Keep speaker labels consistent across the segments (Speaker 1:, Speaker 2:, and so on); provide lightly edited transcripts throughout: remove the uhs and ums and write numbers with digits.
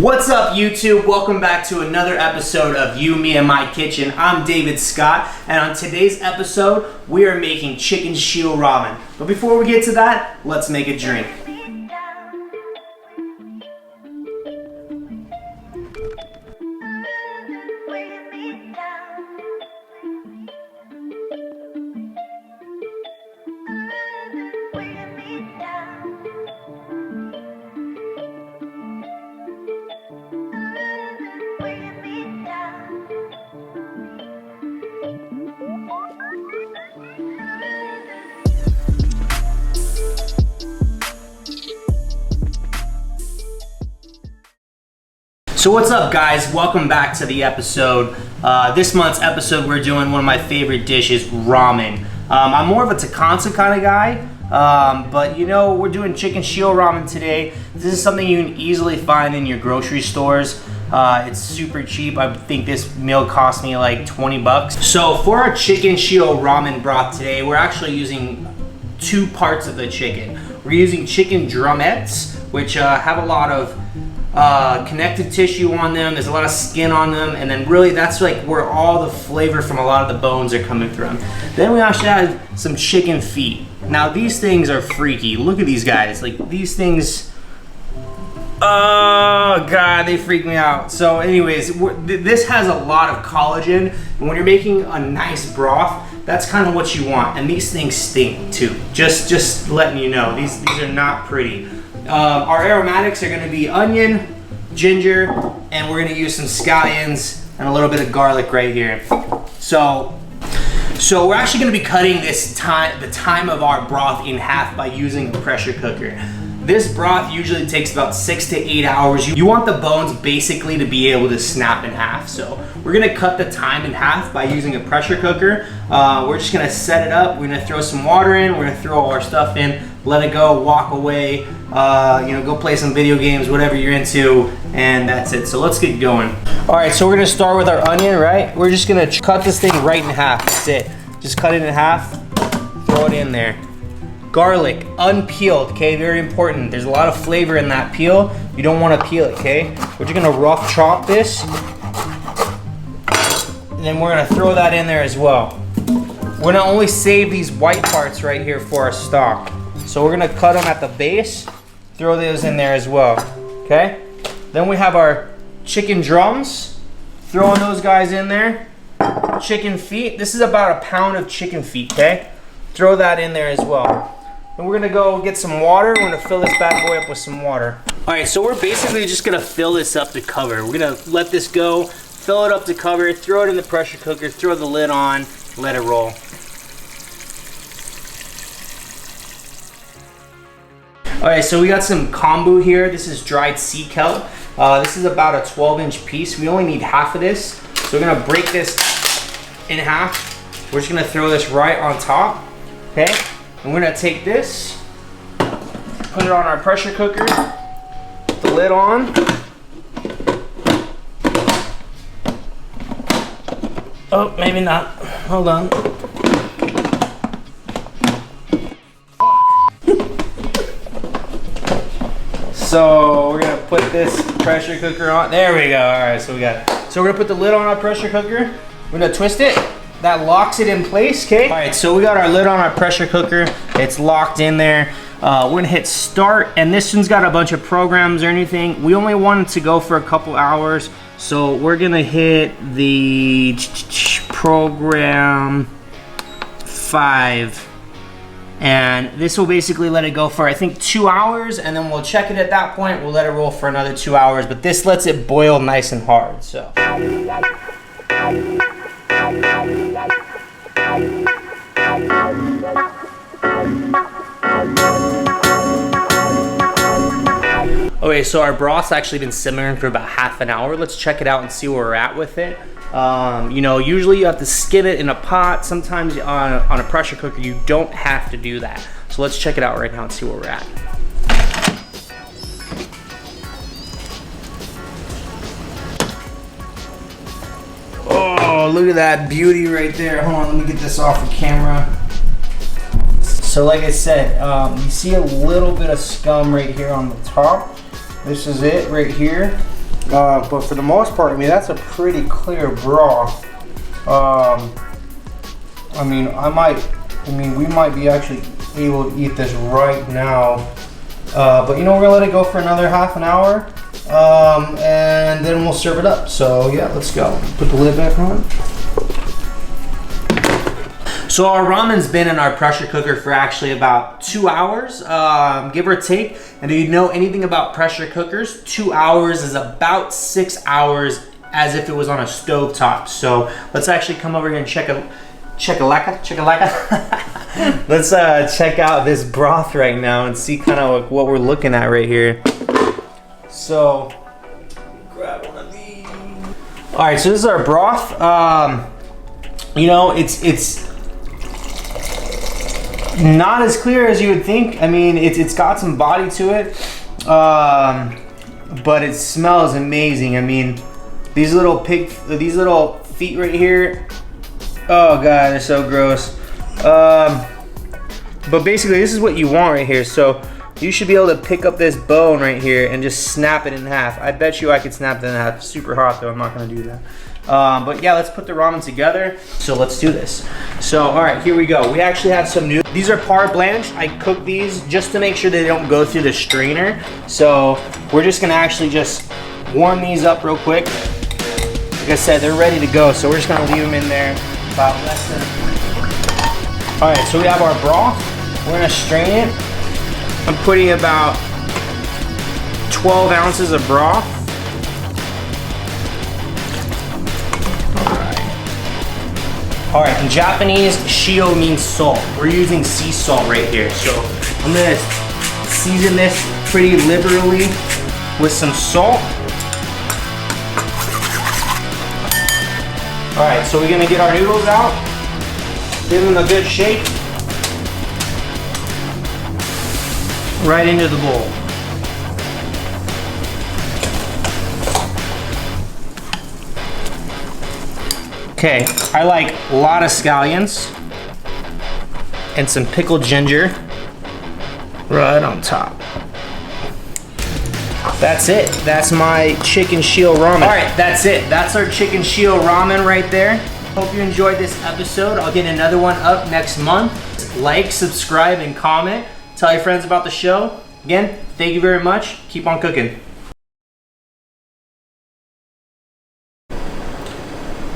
Speaker 1: What's up, YouTube? Welcome back to another episode of You, Me, and My Kitchen. I'm David Scott, and on today's episode, we are making chicken Shio Ramen. But before we get to that, let's make a drink. So what's up, guys? Welcome back to the episode. This month's episode, we're doing one of my favorite dishes, ramen. I'm more of a Tonkotsu kind of guy, but you know, we're doing chicken Shio Ramen today. This is something you can easily find in your grocery stores. It's super cheap. I think this meal cost me like 20 bucks. So for our chicken Shio Ramen broth today, we're actually using two parts of the chicken. We're using chicken drumettes, which have a lot of connective tissue on them. There's a lot of skin on them, and then really that's like where all the flavor from a lot of the bones are coming through. Then we actually have some chicken feet. Now these things are freaky. Look at these guys. Like these things, oh god, they freak me out. So anyways, this has a lot of collagen, and when you're making a nice broth, that's kind of what you want. And these things stink too. Just letting you know, these are not pretty. Our aromatics are going to be onion, ginger, and we're going to use some scallions and a little bit of garlic right here. So we're actually going to be cutting the time of our broth in half by using a pressure cooker. This broth usually takes about 6 to 8 hours. You want the bones basically to be able to snap in half. So we're gonna cut the time in half by using a pressure cooker. We're just gonna set it up. We're gonna throw some water in. We're gonna throw all our stuff in, let it go, walk away, go play some video games, whatever you're into, and that's it. So let's get going. All right, so we're gonna start with our onion, right? We're just gonna cut this thing right in half, that's it. Just cut it in half, throw it in there. Garlic, unpeeled, okay, very important. There's a lot of flavor in that peel. You don't want to peel it, okay? We're just gonna rough chop this, and then we're gonna throw that in there as well. We're gonna only save these white parts right here for our stock. So we're gonna cut them at the base, throw those in there as well, okay? Then we have our chicken drums, throwing those guys in there. Chicken feet, this is about a pound of chicken feet, okay? Throw that in there as well. And we're gonna go get some water. We're gonna fill this bad boy up with some water. All right, so we're basically just gonna fill this up to cover. We're gonna let this go, fill it up to cover, throw it in the pressure cooker, throw the lid on, let it roll. All right, so we got some kombu here. This is dried sea kelp. This is about a 12-inch piece. We only need half of this. So we're gonna break this in half. We're just gonna throw this right on top, okay? And we're gonna take this, put it on our pressure cooker, put the lid on. Oh, maybe not, hold on. So we're gonna put this pressure cooker on, there we go, all right, so we got it. So we're gonna put the lid on our pressure cooker, we're gonna twist it. That locks it in place, okay? All right, so we got our lid on our pressure cooker. It's locked in there. We're gonna hit start, and this one's got a bunch of programs or anything. We only want it to go for a couple hours, so we're gonna hit the program 5. And this will basically let it go for, I think, 2 hours, and then we'll check it at that point. We'll let it roll for another 2 hours, but this lets it boil nice and hard, so. Okay, so our broth's actually been simmering for about half an hour. Let's check it out and see where we're at with it. Usually you have to skim it in a pot. Sometimes on a pressure cooker, you don't have to do that. So let's check it out right now and see where we're at. Oh, look at that beauty right there. Hold on, let me get this off the camera. So like I said, you see a little bit of scum right here on the top. This is it right here. But for the most part, I mean, that's a pretty clear broth. I mean, we might be actually able to eat this right now. But you know, we're gonna let it go for another half an hour. And then we'll serve it up. So yeah, let's go. Put the lid back on. So our ramen's been in our pressure cooker for actually about 2 hours, give or take. And do you know anything about pressure cookers? 2 hours is about 6 hours as if it was on a stove top. So let's actually come over here and check a Let's check out this broth right now and see kind of what we're looking at right here. So grab one of these. All right, so this is our broth. You know, it's not as clear as you would think. I mean, it's got some body to it, but it smells amazing. I mean, these little feet right here. Oh god, they're so gross. But basically, this is what you want right here. So you should be able to pick up this bone right here and just snap it in half. I bet you I could snap it in half. It's super hot though. I'm not gonna do that. But yeah, let's put the ramen together. So let's do this. So, all right, here we go. We actually have some new, these are par blanche. I cook these just to make sure they don't go through the strainer. So we're just gonna actually just warm these up real quick. Like I said, they're ready to go. So we're just gonna leave them in there about less than. All right, so we have our broth. We're gonna strain it. I'm putting about 12 ounces of broth. All right, in Japanese, shio means salt. We're using sea salt right here. So I'm gonna season this pretty liberally with some salt. All right, so we're gonna get our noodles out, give them a good shake, right into the bowl. Okay, I like a lot of scallions and some pickled ginger right on top. That's it. That's my chicken shio ramen. All right, that's it. That's our chicken shio ramen right there. Hope you enjoyed this episode. I'll get another one up next month. Like, subscribe, and comment. Tell your friends about the show. Again, thank you very much. Keep on cooking.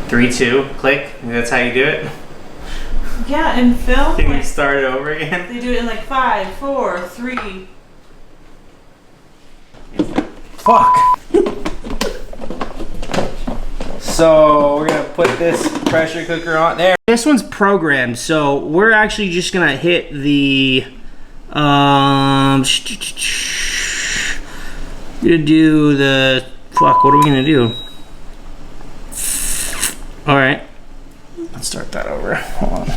Speaker 1: 3, 2, click. That's how you do it.
Speaker 2: Yeah, and film.
Speaker 1: Can you start it over again?
Speaker 2: They do it in like 5, 4, 3.
Speaker 1: Fuck. So we're gonna put this pressure cooker on there. This one's programmed, so we're actually just gonna hit the gonna do the fuck. What are we gonna do? All right, let's start that over. Hold on.